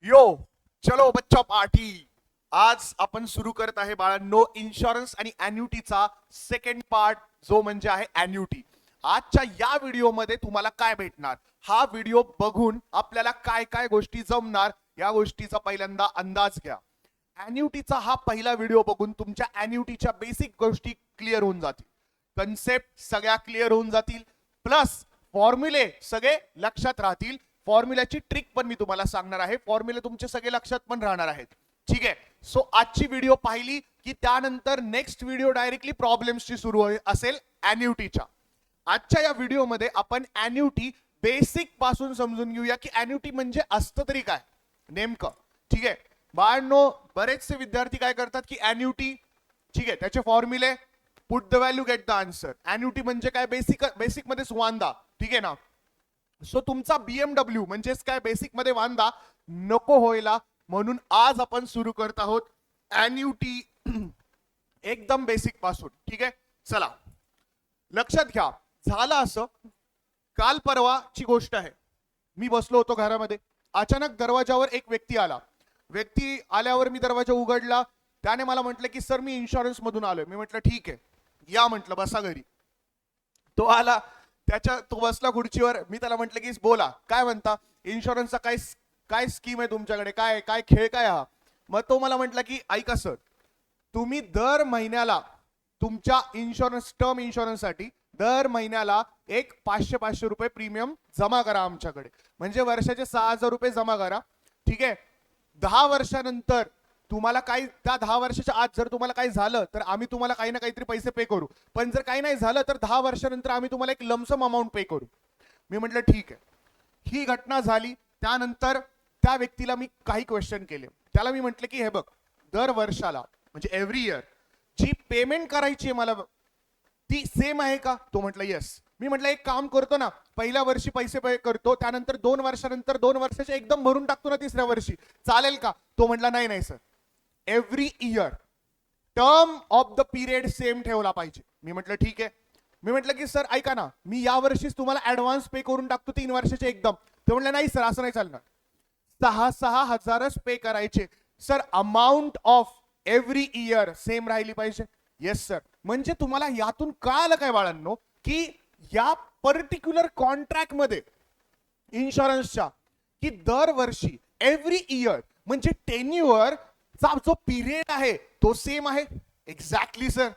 यो चलो बच्चा पार्टी. आज आपण सुरू करत आहे बाळांनो इन्शुरन्स आणि अॅन्युटीचा सेकंड पार्ट, जो म्हणजे आहे अॅन्युटी. आजच्या या व्हिडिओमध्ये तुम्हाला काय भेटणार, हा व्हिडिओ बघून आपल्याला काय काय गोष्टी जमणार या गोष्टीचा पहिल्यांदा अंदाज घ्या. अॅन्युटीचा हा पहिला व्हिडिओ बघून तुमच्या अॅन्युटीच्या बेसिक गोष्टी क्लिअर होऊन जातील, कन्सेप्ट सगळ्या क्लिअर होऊन जातील, प्लस फॉर्म्युले सगळे लक्षात राहतील. फॉर्म्युल्याची ट्रिक पण मी तुम्हाला सांगणार आहे, फॉर्म्युले तुमचे सगळे लक्षात पण राहणार आहेत. ठीक आहे. सो आजची व्हिडिओ पाहिली की त्यानंतर नेक्स्ट व्हिडिओ डायरेक्टली प्रॉब्लेम्सची सुरू असेल अॅन्युटीच्या. आजच्या या व्हिडिओमध्ये आपण अॅन्युटी बेसिक पासून समजून घेऊया की अॅन्युटी म्हणजे असतं तरी काय नेमकं. ठीक आहे बाळांनो, बरेचसे विद्यार्थी काय करतात की अॅन्युटी, ठीक आहे, त्याचे फॉर्म्युले, put the value get the answer. Annuity म्हणजे काय, बेसिक मध्ये वांदा. ठीक आहे ना. सो तुमचा बीएमडब्ल्यू म्हणजेच काय बेसिक मध्ये वांदा नको व्हायला म्हणून आज आपण सुरू करत आहोत अॅन्युटी एकदम बेसिक पासून. ठीक आहे, चला लक्षात घ्या. झालं असं, काल परवाची गोष्ट आहे, मी बसलो होतो घरामध्ये, अचानक दरवाजावर एक व्यक्ती आला. व्यक्ती आल्यावर मी दरवाजा उघडला, त्याने मला म्हटलं की सर मी इन्शुरन्स मधून आलोय. मी म्हटलं ठीक आहे या, म्हटलं बसा घरी. तो आला, तो बसला खुर्चीवर. मी त्याला म्हटलं की बोला काय म्हणता, इन्शुरन्सचा काय काय स्कीम आहे तुमच्याकडे, काय काय खेळ काय हा. मग तो मला म्हटला की ऐका सर, तुम्ही दर महिन्याला तुमच्या इन्शुरन्स, टर्म इन्शुरन्ससाठी दर महिन्याला एक 500 रुपये प्रीमियम जमा करा आमच्याकडे, म्हणजे वर्षाचे 6,000 रुपये जमा करा. ठीक आहे. 10 वर्षानंतर तुम्हाला काही, त्या 10 वर्षाच्या आत जर तुम्हाला काही झालं तर आम्ही तुम्हाला काही ना काहीतरी पैसे पे करू, पण जर काही नाही झालं तर 10 वर्षानंतर आम्ही तुम्हाला एक लमसम अमाऊंट पे करू. मी म्हटलं ठीक आहे. ही घटना झाली. त्यानंतर त्या व्यक्तीला मी काही क्वेश्चन केले. त्याला मी म्हटलं की हे बघ, दर वर्षाला म्हणजे एव्हरी इयर जी पेमेंट करायची आहे मला ती सेम आहे का. तो म्हटलं येस. मी म्हटलं एक काम करतो ना, पहिल्या वर्षी पैसे पे करतो, त्यानंतर 2 वर्षानंतर 2 वर्षाचे एकदम भरून टाकतो ना तिसऱ्या वर्षी, चालेल का. तो म्हटला नाही नाही sir, every year term of the period same ठेवला पाहिजे. मी म्हटलं ठीक आहे. मी म्हटलं की सर ऐका ना, मी या वर्षीच तुम्हाला ऍडव्हान्स पे करून टाकतो 3 वर्षाचे एकदम. ते म्हटलं नाही सर असं नाही चालणार, 6,000 पे करायचे. Sir amount of every year same राहिली पाहिजे. Yes sir. म्हणजे तुम्हाला यातून कळालं काय बाळांनो की या पर्टिक्युलर कॉन्ट्रॅक्ट मध्ये इन्शुरन्सच्या की दरवर्षी एव्हरी इयर म्हणजे टेन्युअर चा जो पिरियड आहे तो सेम आहे. Exactly sir.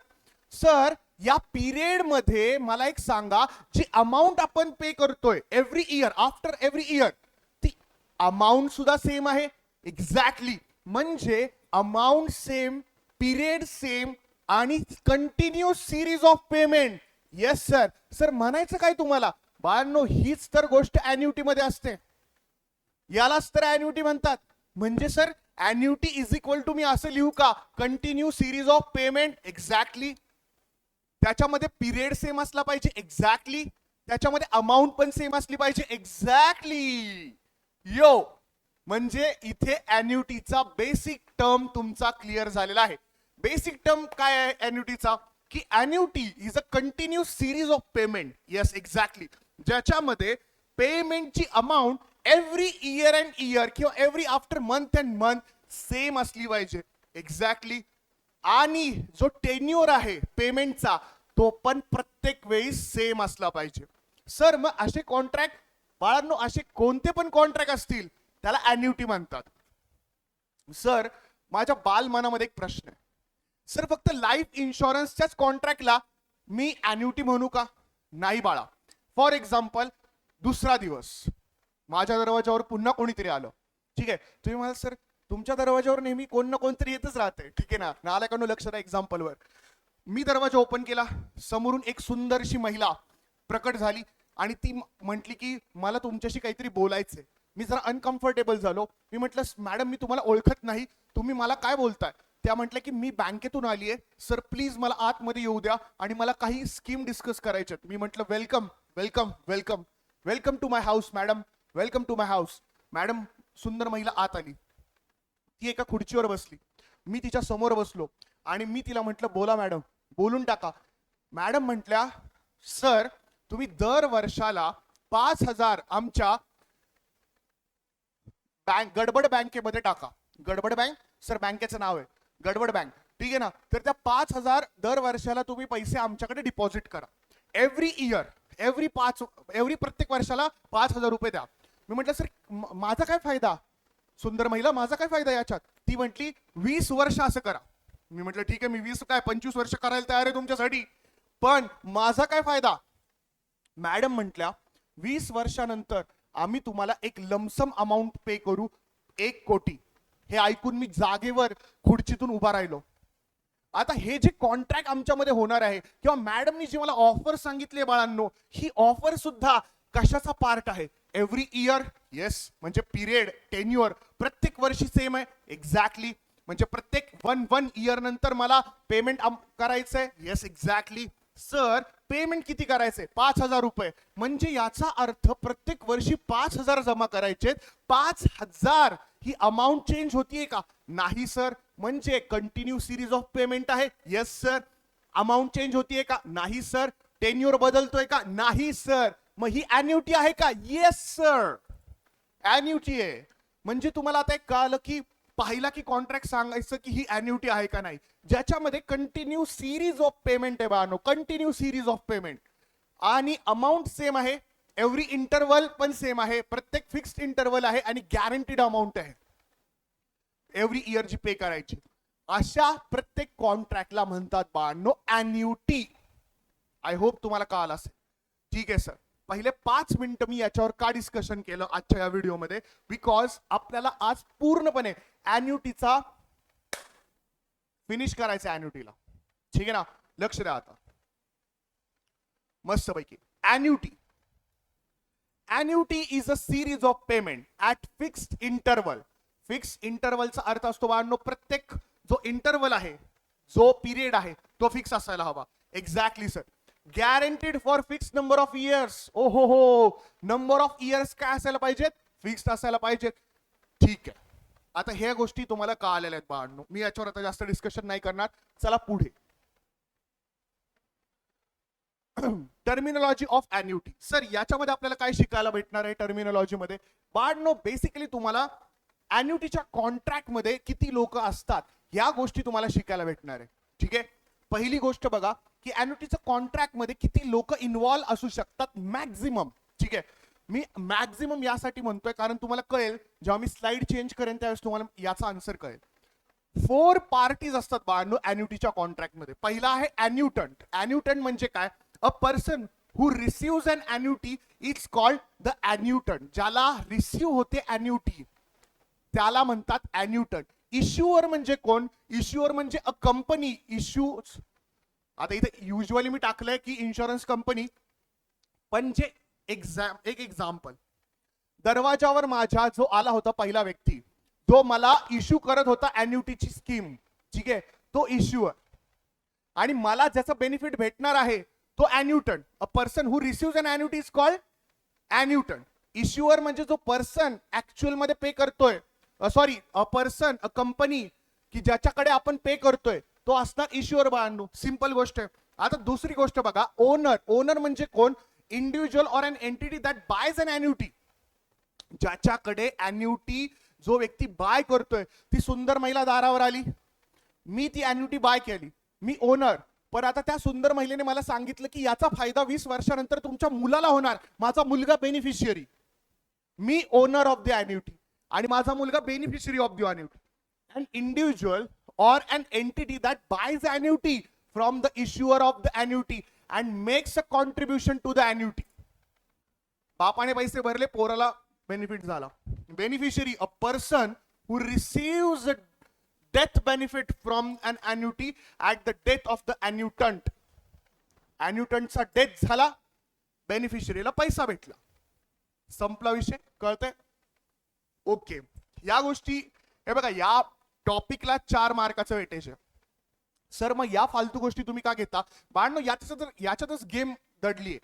सर या पिरियड मध्ये मला एक सांगा, जी अमाऊंट आपण पे करतोय every year, after every year, ती अमाऊंट सुद्धा सेम आहे. एक्झॅक्टली. म्हणजे अमाऊंट सेम, पिरियड सेम आणि continuous series of payment. Yes sir. Sir म्हणायचं काय तुम्हाला बाळांनो, हीच तर गोष्ट अॅन्युटी मध्ये असते, यालाच तर अॅन्युटी म्हणतात. म्हणजे सर अॅन्युटी इज इक्वल टू, मी असं लिहू का, continue series of payment. Exactly. त्याच्यामध्ये पिरियड सेम असला पाहिजे. एक्झॅक्टली. त्याच्यामध्ये अमाऊंट पण सेम असली पाहिजे. एक्झॅक्टली. यो म्हणजे इथे अॅन्युटीचा बेसिक टर्म तुमचा क्लिअर झालेला आहे. बेसिक टर्म काय आहे अॅन्युटीचा, की annuity is a continue series of payment. Yes exactly. ज्याच्यामध्ये पेमेंटची amount every year and year किंवा every after month and month same असली पाहिजे. एक्झॅक्टली. आणि जो टेन्युअर आहे पेमेंटचा तो पण प्रत्येक वेळी सेम असला पाहिजे. सर मग असे कॉन्ट्रॅक्ट बाळांनो, असे कोणते पण कॉन्ट्रॅक्ट असतील त्याला अॅन्युटी म्हणतात. सर माझ्या बालमनामध्ये एक प्रश्न आहे, सर फक्त लाईफ इन्शुरन्सच्याच कॉन्ट्रॅक्टला मी अॅन्युटी म्हणू का. नाही बाळा. फॉर एक्झाम्पल, दुसरा दिवस माझ्या दरवाजावर पुन्हा कोणीतरी आलं. ठीक आहे. तुम्ही मला सर तुमच्या दरवाजावर नेहमी कोण ना कोणतरी येतच राहते. ठीक आहे ना, नालायकांनो लक्ष द्या एक्झाम्पलवर. मी दरवाजा ओपन केला, समोरून एक सुंदरशी महिला प्रकट झाली आणि ती म्हटली की मला तुमच्याशी काहीतरी बोलायचंय. मी जरा अनकम्फर्टेबल झालो. मी म्हटलं मॅडम मी तुम्हाला ओळखत नाही, तुम्ही मला काय बोलताय. त्या म्हटल्या की मी बँकेतून आली आहे सर, प्लीज मला आतमध्ये येऊ द्या आणि मला काही स्कीम डिस्कस करायच्यात. मी म्हटलं welcome welcome welcome welcome to my house madam, welcome to my house. Madam, सुंदर महिला आत आली. ती एका खुर्चीवर बसली, मी तिच्या समोर बसलो आणि मी तिला म्हटलं बोला मॅडम, बोलून टाका. मॅडम म्हटल्या सर तुम्ही दर वर्षाला 5,000 आमच्या बँक गडबड बँकेमध्ये टाका. गडबड बँक सर बँकेचं नाव आहे गडबड बँक, ठीक आहे ना. तर त्या 5,000 दर वर्षाला तुम्ही पैसे आमच्याकडे डिपॉझिट करा. एव्हरी इयर प्रत्येक वर्षाला 5,000 रुपये द्या. मी म्हटलं सर माझा काय फायदा, सुंदर महिला माझा काय फायदा याच्यात. ती म्हटली 20 वर्ष असं करा. मी म्हटलं ठीक आहे, मी 20 काय 25 वर्ष करायला तयार आहे तुमच्यासाठी, पण माझा काय फायदा. मॅडम म्हटल्या 20 वर्षानंतर आम्ही तुम्हाला एक लमसम अमाऊंट पे करू 1 कोटी. हे ऐकून मी जागेवर खुर्चीतून उभा राहिलो. आता हे जे कॉन्ट्रॅक्ट आमच्यामध्ये होणार आहे किंवा मॅडमनी जी मला ऑफर सांगितली बाळांनो, ही ऑफर सुद्धा कशाचा पार्ट आहे. एव्हरी इयर, येस, म्हणजे पिरियड टेन्युअर प्रत्येक वर्षी सेम आहे. एक्झॅक्टली, म्हणजे प्रत्येक वन इयर नंतर मला पेमेंट करायचंय. Yes exactly. सर पेमेंट किती करायचंय, 5,000 रुपये. म्हणजे याचा अर्थ प्रत्येक वर्षी 5,000 जमा करायचे. 5,000 ही अमाऊंट चेंज होतीये का, नाही सर. म्हणजे कंटिन्यू सिरीज ऑफ पेमेंट आहे. Yes sir. अमाऊंट चेंज होतीये का, नाही सर. टेन्युअर बदलतोय का, नाही सर. मग ही अॅन्युटी आहे का, येस सर अॅन्युटी आहे. म्हणजे तुम्हाला आता एक कळलं की पाहिला की कॉन्ट्रॅक्ट सांगायचं की ही अॅन्युटी आहे का नाही, ज्याच्यामध्ये कंटिन्यू सिरीज ऑफ पेमेंट आहे बाळांनो, कंटिन्यू सिरीज ऑफ पेमेंट. आणि अमाऊंट सेम आहे, एव्हरी इंटरवल पण सेम आहे, प्रत्येक फिक्स्ड इंटरवल आहे आणि गॅरंटीड अमाऊंट आहे एव्हरी इयर जी पे करायची. अशा प्रत्येक कॉन्ट्रॅक्टला म्हणतात बाळांनो अॅन्युटी. आय होप तुम्हाला कळालं असेल. ठीक आहे सर. पहिले 5 मिनिटं मी याच्यावर का डिस्कशन केलं आजच्या या व्हिडिओमध्ये, बिकॉज आपल्याला आज पूर्णपणे अॅन्युटीचा फिनिश करायचं अॅन्युटीला. ठीक आहे ना, लक्ष द्या आता मस्तपैकी. Annuity is a series of payment at fixed interval. Fixed इंटरवलचा अर्थ असतो बाळांनो प्रत्येक जो इंटरवल आहे, जो पिरियड आहे तो फिक्स असायला हवा. Exactly sir. Guaranteed for fix number of years. ओ हो, नंबर ऑफ इयर्स काय असायला पाहिजेत, फिक्स्ड असायला पाहिजेत. ठीक आहे. आता ह्या गोष्टी तुम्हाला कळालेल्या आहेत बाळांनो, मी याच्यावर आता जास्त डिस्कशन नाही करणार. चला पुढे. Terminology of अॅन्युटी. सर याच्यामध्ये आपल्याला काय शिकायला भेटणार आहे टर्मिनॉलॉजी मध्ये बाळांनो. बेसिकली तुम्हाला अॅन्युटीच्या कॉन्ट्रॅक्ट मध्ये किती लोक असतात या गोष्टी तुम्हाला शिकायला भेटणार आहे. ठीक आहे. पहिली गोष्ट बघा की अॅन्युटीच्या कॉन्ट्रॅक्ट मध्ये किती लोक इन्व्हॉल्व असू शकतात मॅक्झिमम. ठीक आहे. मी मॅक्झिमम यासाठी म्हणतोय कारण तुम्हाला कळेल जेव्हा मी स्लाइड चेंज करेन त्यावेळेस तुम्हाला याचा आन्सर कळेल. 4 पार्टीज असतात बाळांनो अॅन्युटीच्या कॉन्ट्रॅक्ट मध्ये. पहिला आहे अॅन्युटंट. अॅन्युटंट म्हणजे काय, a person who receives an annuity is called the annuitant. ज्याला रिसिव्ह होते अॅन्युटी त्याला म्हणतात अॅन्युटंट. इश्युअर म्हणजे कोण, इश्युअर म्हणजे अ कंपनी इश्यूज. आता इथे युजली मी टाकलंय की इन्शुरन्स कंपनी, पण जे एक एक्झाम्पल, दरवाजावर माझ्या जो आला होता पहिला व्यक्ती जो मला इश्यू करत होता अॅन्युटीची स्कीम, ठीक आहे, तो इश्युअर. आणि मला ज्याचा बेनिफिट भेटणार आहे तो annuitant. A person who receives an annuity is called annuitant. Issuer म्हणजे जो पर्सन ऍक्च्युअल मध्ये पे करतोय, sorry a person a company की ज्याच्याकडे आपण पे करतोय तो असणार इश्युअर बाळांनो. सिंपल गोष्ट आहे. आता दुसरी गोष्ट बघा, ओनर. ओनर म्हणजे कोण, individual or an entity that buys an annuity. ज्याच्याकडे अॅन्युटी जो व्यक्ती बाय करतोय, ती सुंदर महिला दारावर आली, मी ती अॅन्युटी बाय केली, मी ओनर. पण आता त्या सुंदर महिलेने मला सांगितलं की याचा फायदा 20 वर्षानंतर तुमच्या मुलाला होणार, माझा मुलगा बेनिफिशियरी. मी ओनर ऑफ द अॅन्युटी आणि माझा मुलगा beneficiary of the annuity. An individual or an entity that buys annuity from the issuer of the annuity and makes a contribution to the annuity. बापाने पैसे भरले, पोराला बेनिफिट झाला. Beneficiary a person who receives death benefit from an annuity at the death of the annuitant. अॅन्युटंटचा death झाला, बेनिफिशियरीला पैसा भेटला, संपला विषय. कळतंय? ओके. या गोष्टी हे बघा, या टॉपिकला 4 मार्काचं वेटेज आहे. सर मग या फालतू गोष्टी तुम्ही का घेता बाळांनो, याच्यातच गेम दडलीये.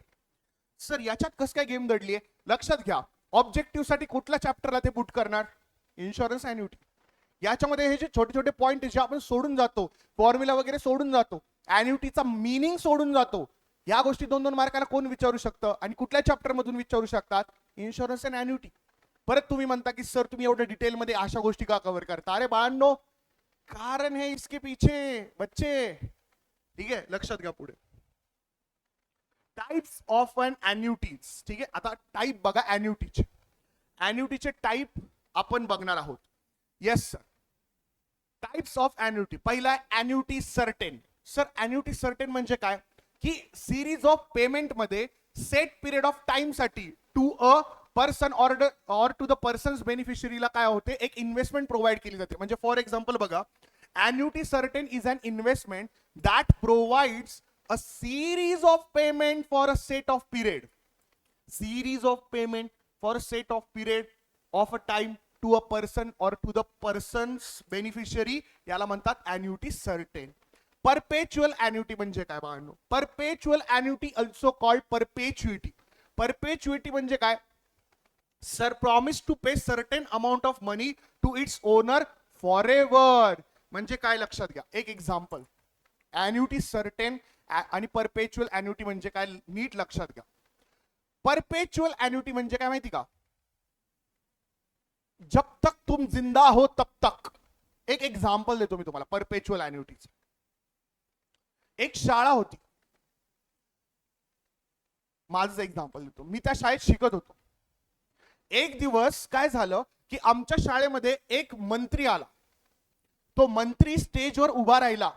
सर याच्यात कसं काय गेम दडलीये, लक्षात घ्या. ऑब्जेक्टिव्ह साठी कुठल्या चॅप्टरला ते पुट करणार, इन्शुरन्स अॅन्युटी. याच्यामध्ये हे जे छोटे छोटे पॉइंट जे आपण सोडून जातो, फॉर्म्युला वगैरे सोडून जातो, अॅन्युटीचा मिनिंग सोडून जातो, या गोष्टी 2-2 मार्काला कोण विचारू शकतं आणि कुठल्या चॅप्टर मधून विचारू शकतात, इन्शुरन्स अँड अॅन्युटी. परत तुम्ही म्हणता की सर तुम्ही एवढं डिटेलमध्ये अशा गोष्टी का कव्हर करता? अरे बाळांनो, कारण है इसके पीछे बच्चे. ठीक आहे, लक्षात घ्या. पुढे टाइप्स ऑफ अन एन्युटीज. ठीक आहे, आता टाइप बघा एन्युटीचे. एन्युटीचे टाइप आपण बघणार आहोत. Yes sir. Types of annuity. पहिला आहे annuity certain. Sir annuity certain म्हणजे काय? की सिरीज ऑफ पेमेंट मध्ये सेट पिरियड ऑफ टाइम साठी to a person or to the persons बेनिफिशरीला काय होते, एक इन्व्हेस्टमेंट प्रोव्हाइड केली जाते. म्हणजे फॉर एक्झाम्पल बघा, annuity certain is an investment that provides a series of payment for a set of period. Series of payment for a set of period of a time to a person or to the person's beneficiary, याला म्हणतात annuity certain. Perpetual annuity म्हणजे काय बाळांनो? Perpetual annuity also called perpetuity. Perpetuity म्हणजे काय? Sir promise to pay certain amount of money to its owner forever. म्हणजे काय लक्षात घ्या. एक एक्झाम्पल, annuity certain आणि परपेच्युअल एन्युटी म्हणजे काय नीट लक्षात घ्या. परपेच्युअल एन्युटी म्हणजे काय माहिती का? जब तक तुम जिंदा हो तब तक. एक एग्जाम्पल देतो मी तुम्हाला परपेच्युअल एन्युटीचं. एक शाळा होती, माझं एक्झाम्पल देतो. मी त्या शाळेत शिकत होतो. एक दिवस काय झालं की आमच्या शाळेमध्ये एक मंत्री आला. तो मंत्री स्टेजवर उभा राहिला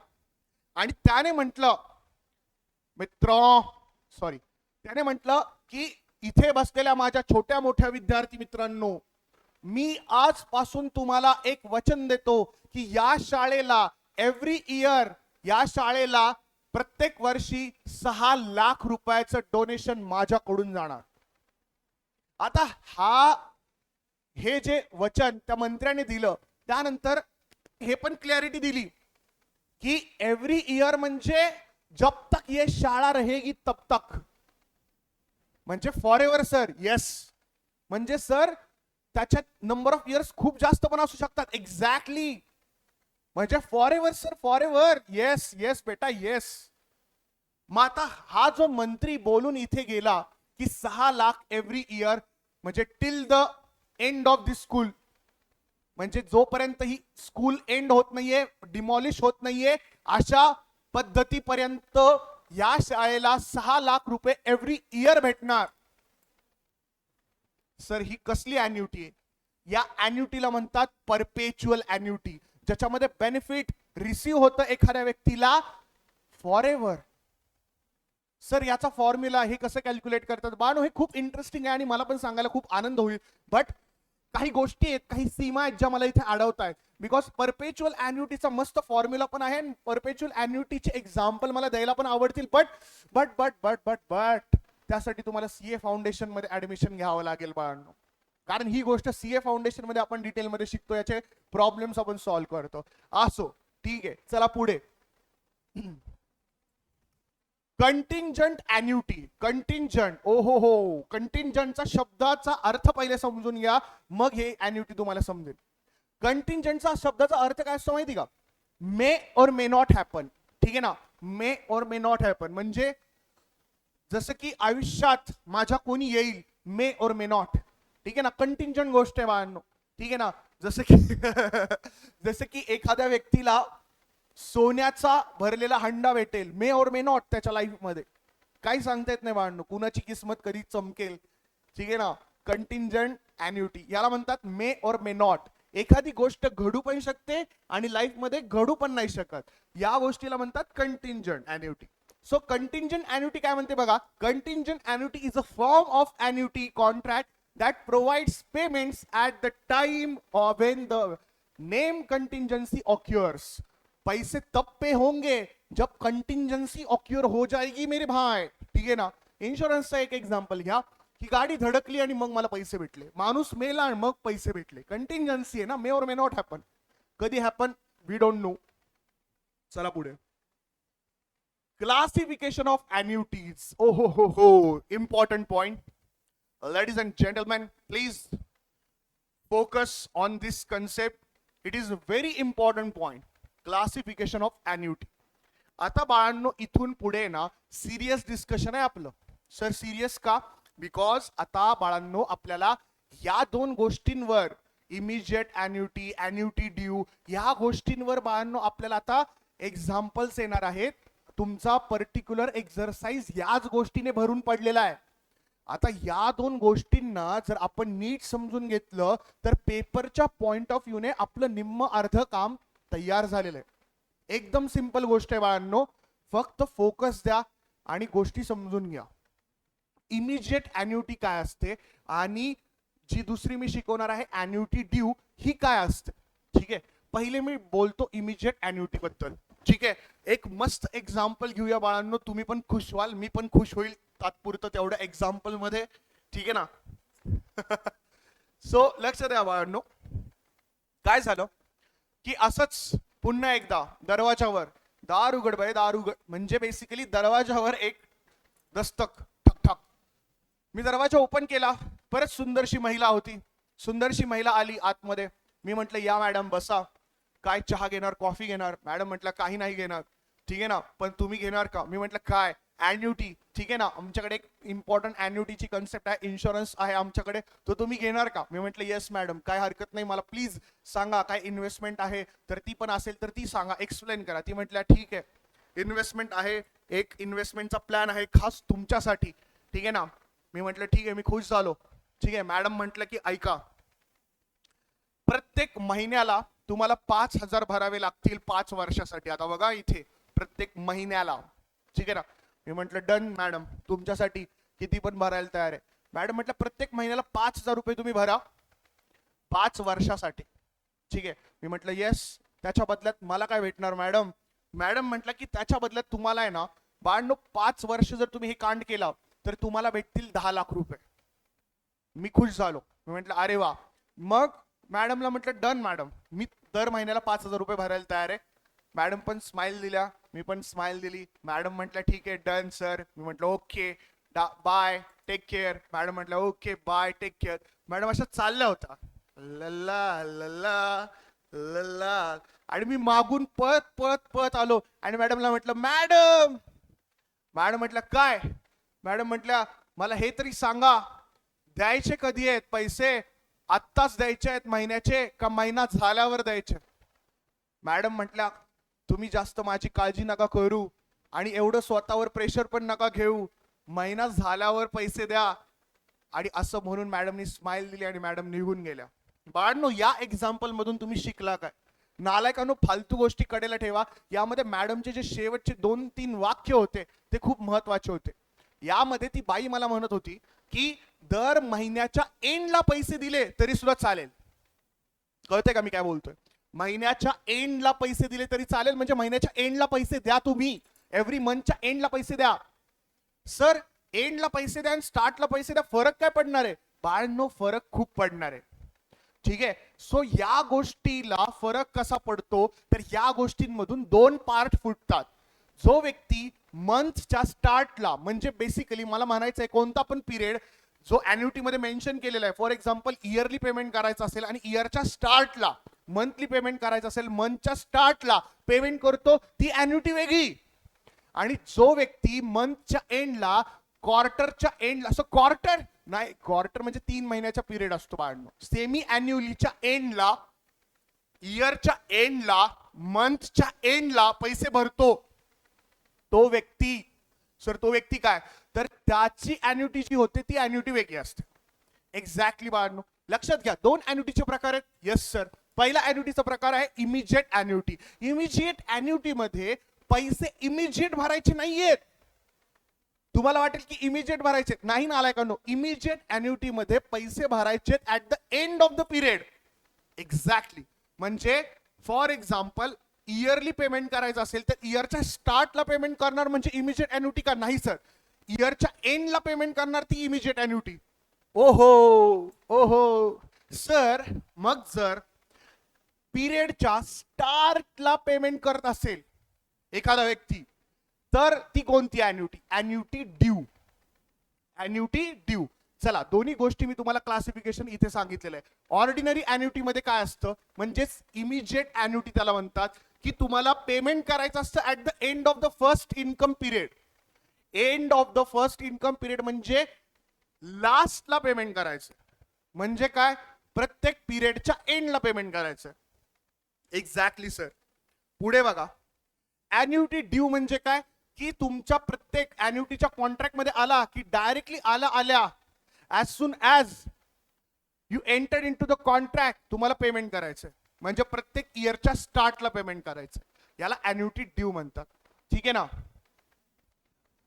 आणि त्याने म्हटलं, त्याने म्हटलं की इथे बसलेल्या माझ्या छोट्या मोठ्या विद्यार्थी मित्रांनो, मी आजपासून तुम्हाला एक वचन देतो की या शाळेला एव्हरी इयर, या शाळेला प्रत्येक वर्षी 6 लाख रुपयाचं डोनेशन माझ्याकडून जाणार. आता हे जे वचन त्या मंत्र्याने दिलं, त्यानंतर हे पण क्लॅरिटी दिली की एव्हरी इयर म्हणजे जब तक ये शाळा रहेगी तब तक, म्हणजे फॉर एव्हर सर. येस, म्हणजे सर त्याच्यात नंबर ऑफ इयर्स खूप जास्त पण असू शकतात. एक्झॅक्टली, म्हणजे for ever sir, for ever. Yes yes बेटा, येस. मग आता हा जो मंत्री बोलून इथे गेला की 6 लाख एव्हरी इयर, म्हणजे till the end of this school, म्हणजे जोपर्यंत ही स्कूल एंड होत नाहीये, डिमॉलिश होत नाहीये, अशा पद्धतीपर्यंत या शाळेला 6 लाख रुपये एव्हरी इयर भेटणार. सर ही कसली एन्युटी आहे? या एन्युटीला म्हणतात परपेच्युअल एन्युटी, ज्याच्यामध्ये बेनिफिट रिसीव्ह होतं एखाद्या व्यक्तीला फॉर एव्हर. सर याचा फॉर्म्युला हे कसं कॅल्क्युलेट करतात बाळांनो? हे खूप इंटरेस्टिंग आहे आणि मला पण सांगायला खूप आनंद होईल. बट काही गोष्टी आहेत, काही सीमा आहेत ज्या मला इथे अडवत आहेत. बिकॉज परपेच्युअल एन्युटीचा मस्त फॉर्म्युला पण आहे, परपेच्युअल एन्युटीचे एक्झाम्पल मला द्यायला पण आवडतील. बट त्यासाठी तुम्हाला सीए फाउंडेशन मध्ये ऍडमिशन घ्यावं लागेल बाळांनो, कारण ही गोष्ट सीए फाउंडेशन मध्ये आपण डिटेलमध्ये शिकतो, याचे प्रॉब्लेम्स आपण सॉल्व्ह करतो. असो, ठीक आहे, चला पुढे. कंटिंजंट एन्युटी. कंटिंजंट, ओ हो, कंटिंजंटचा शब्दाचा अर्थ पहिले समजून घ्या, मग हे एन्युटी तुम्हाला समजेल. कंटिंजंटचा शब्दाचा अर्थ काय असतो माहिती का? मे और मे नॉट हॅपन. ठीक आहे ना, may or may not happen म्हणजे जसं की आयुष्यात माझ्या कोणी येईल, मे और मे नॉट. ठीक आहे ना, कंटिंजंट गोष्ट आहे बाळांनो. ठीक आहे ना, जसं की एखाद्या व्यक्तीला सोन्याचा भरलेला हंडा भेटेल, मे और मे नॉट, त्याच्या लाईफ मध्ये काही सांगता येत नाही बाळांनो, कुणाची किस्मत कधी चमकेल. ठीक आहे ना, कंटिंजंट एन्युटी याला म्हणतात मे और मे नॉट. एखादी गोष्ट घडू पण शकते आणि लाईफ मध्ये घडू पण नाही शकत, या गोष्टीला म्हणतात contingent annuity. So contingent annuity काय म्हणते बघा? Contingent annuity is a form of annuity contract that provides payments at the time or when the name contingency occurs. पैसे तब पे होंगे जब कंटिंजेंसी ऑक्युअर हो जाएगी मेरे भाई. ठीक आहे ना, इन्शुरन्सचा एक एक्झाम्पल घ्या की गाडी धडकली आणि मग मला पैसे भेटले, माणूस मेला आणि मग पैसे भेटले. कंटिंजेंसी आहे ना, may or may not happen. कधी हॅपन वी डोंट नो. चला पुढे. Classification of annuities. ओ हो, important point. Ladies and gentlemen, please focus on this concept. It is a very important point. Classification of annuity. आता बाळांनो इथून पुढे ना सिरियस डिस्कशन आहे आपलं. सर सिरियस का? बिकॉज आता बाळांनो आपल्याला या दोन गोष्टींवर, इमिजिएट अॅन्युटी, अॅन्युटी ड्यू, ह्या गोष्टींवर बाळांनो आपल्याला आता एक्झाम्पल्स येणार आहेत. तुमचा पर्टिक्युलर एक्झरसाइज याच गोष्टीने भरून पडलेला आहे. आता या दोन गोष्टींना जर आपण नीट समजून घेतलं तर पेपरच्या पॉइंट ऑफ व्ह्यूने आपलं निम्म अर्ध काम तयार झालेलं आहे. एकदम सिंपल गोष्ट आहे बाळांनो, फक्त फोकस द्या आणि गोष्टी समजून घ्या. इमिजिएट अॅन्युटी काय असते आणि जी दुसरी मी शिकवणार आहे अॅन्युटी ड्यू ही काय असते. ठीक आहे, पहिले मी बोलतो इमिजिएट अॅन्युटी बद्दल. ठीक आहे, एक मस्त एक्झाम्पल घेऊया बाळांनो, तुम्ही पण खुश व्हाल, मी पण खुश होईल तात्पुरतं तेवढ्या एक्झाम्पल मध्ये. ठीक आहे ना. सो लक्ष द्या बाळांनो, काय झालं की असंच पुन्हा एकदा दरवाजावर दार उघड बाय दार उघड, म्हणजे बेसिकली दरवाजावर एक दस्तक, ठक ठक. मी दरवाजा ओपन केला, परत सुंदरशी महिला होती. सुंदरशी महिला आली आतमध्ये. मी म्हटलं या मॅडम बसा, काय चहा घेणार कॉफी घेणार. मॅडम म्हटलं काही नाही घेणार. ठीक आहे ना, पण तुम्ही घेणार का. मी म्हटलं काय, अॅन्युटी. ठीक आहे ना, आमच्याकडे एक इम्पॉर्टंट अॅन्युटीची कन्सेप्ट आहे, इन्शुरन्स आहे आमच्याकडे, तो तुम्ही घेणार का. मी म्हटलं येस मॅडम, काय हरकत नाही, मला प्लीज सांगा काय इन्व्हेस्टमेंट आहे, तर ती पण असेल तर ती सांगा, एक्सप्लेन करा. ती म्हटल्या ठीक आहे, इन्व्हेस्टमेंट आहे, एक इन्व्हेस्टमेंटचा प्लॅन आहे खास तुमच्यासाठी. ठीक आहे ना. मी म्हटलं ठीक आहे, मी खुश झालो. ठीक आहे, मॅडम म्हटलं की ऐका, प्रत्येक महिन्याला तुम्हाला 5,000 भरावे लागतील 5 वर्षासाठी. आता बघा इथे, प्रत्येक महिन्याला. ठीक आहे ना. मी म्हटलं डन मॅडम, तुमच्यासाठी किती पण भरायला तयार आहे. मॅडम म्हटलं प्रत्येक महिन्याला 5,000 रुपये तुम्ही भरा 5 वर्षासाठी. ठीक आहे. मी म्हटलं येस, त्याच्या बदल्यात मला काय भेटणार मॅडम. मॅडम म्हटलं की त्याच्या बदल्यात तुम्हाला आहे ना बाळांनो 5 वर्ष जर तुम्ही हे कांड केला तर तुम्हाला भेटतील 10 लाख रुपये. मी खुश झालो. मी म्हटलं अरे वा. मग मॅडमला म्हटलं डन मॅडम, मी दर महिन्याला 5,000 रुपये भरायला तयार आहे. मॅडम पण स्माइल दिल्या, मी पण स्माइल दिली. मॅडम म्हटलं ठीक आहे डन सर. मी म्हटलं okay bye take care. Madam म्हटलं okay bye take care. Madam अशा चालल्या होत्या लल्ला लल्ला लल्ला, आणि मी मागून पळत पळत पळत आलो आणि मॅडमला म्हटलं मॅडम. मॅडम म्हटलं काय. मॅडम म्हटल्या मला हे तरी सांगा, द्यायचे कधी आहेत पैसे, आत्ताच द्यायचे आहेत महिन्याचे का महिना झाल्यावर द्यायचे. मॅडम म्हटल्या तुम्ही जास्त माझी काळजी नका करू आणि एवढं स्वतःवर प्रेशर पण नका घेऊ, महिना झाल्यावर पैसे द्या. आणि असं म्हणून मॅडमनी स्माइल दिली आणि मॅडम निघून गेल्या. बाळांनो या एक्झाम्पल मधून तुम्ही शिकला काय. नालायकांनो फालतू गोष्टी कडेला ठेवा. यामध्ये मॅडमचे जे शेवटचे 2-3 वाक्य होते ते खूप महत्वाचे होते. यामध्ये ती बाई मला म्हणत होती की दर महिन्याच्या एंडला पैसे दिले तरी सुद्धा चालेल. कळते का मी काय बोलतोय. महिन्याच्या एंडला पैसे दिले तरी चालेल, म्हणजे महिन्याच्या एंडला पैसे द्या तुम्ही, एव्हरी मंथच्या एंडला पैसे द्या. सर एंडला पैसे द्या आणि स्टार्टला पैसे द्या, फरक काय पडणार आहे. बाळांनो फरक खूप पडणार आहे. ठीक आहे. सो या गोष्टीला फरक कसा पडतो तर या गोष्टींमधून 2 पार्ट फुटतात. जो व्यक्ती मंथच्या स्टार्टला, म्हणजे बेसिकली मला म्हणायचं आहे कोणता पण पिरियड जो अॅन्युटी मध्ये मेन्शन केलेला आहे, फॉर एक्झाम्पल इयरली पेमेंट करायचं असेल आणि इयरच्या स्टार्टला मंथली पेमेंट करायचं असेल, मंथच्या स्टार्टला पेमेंट करतो, ती अॅन्युटी वेगळी. आणि जो व्यक्ती मंथच्या एंडला, क्वार्टरच्या एंडला, असं क्वार्टर नाही, क्वार्टर म्हणजे 3 महिन्याचा पिरियड असतो बाळांनो, सेमी अॅन्युअलीच्या एंडला, इयरच्या एंडला, मंथच्या एंडला पैसे भरतो तो व्यक्ती. सर तो व्यक्ती काय, तर त्याची अॅन्युटी जी होते ती अॅन्युटी वेगळी असते. एक्झॅक्टली बाळांनो, लक्षात घ्या. 2 अॅन्युटीचे प्रकार आहेत. Yes sir. पहिला अॅन्युटीचा प्रकार आहे इमिजिएट अॅन्युटी. इमिजिएट अॅन्युटी मध्ये पैसे इमिजिएट भरायचे नाहीयेत. तुम्हाला वाटेल की इमिजिएट भरायचे नाही, नालायकांनो. इमिजिएट अॅन्युटी मध्ये पैसे भरायचे at the end of the period. Exactly. म्हणजे फॉर एक्झाम्पल इयरली पेमेंट करायचं असेल तर इयरच्या स्टार्टला पेमेंट करणार म्हणजे इमिजिएट अॅन्युटी का. नाही सर, इयरच्या एंडला पेमेंट करणार ती इमिजिएट अॅन्युटी. ओहो ओहो सर, मग जर पिरियडच्या स्टार्टला पेमेंट करत असेल एखादा व्यक्ती तर ती कोणती अॅन्युटी. अॅन्युटी ड्यू. अॅन्युटी ड्यू. चला दोन्ही गोष्टी मी तुम्हाला क्लासिफिकेशन इथे सांगितलेलं आहे. ऑर्डिनरी अॅन्युटी मध्ये काय असतं, म्हणजेच इमिजिएट अॅन्युटी त्याला म्हणतात, की तुम्हाला पेमेंट करायचं असतं at the end of the first income period. End of the first income period म्हणजे लास्टला पेमेंट करायचं. म्हणजे काय, प्रत्येक पिरियडच्या एंडला पेमेंट करायचं. Exactly sir. पुढे बघा, अॅन्युटी ड्यू म्हणजे काय, की तुमच्या प्रत्येक अॅन्युटीच्या कॉन्ट्रॅक्ट मध्ये आला की डायरेक्टली आल्या as soon as you enter into the contract तुम्हाला पेमेंट करायचं. म्हणजे प्रत्येक इयरच्या स्टार्टला पेमेंट करायचं. याला अॅन्युटी ड्यू म्हणतात. ठीक आहे ना.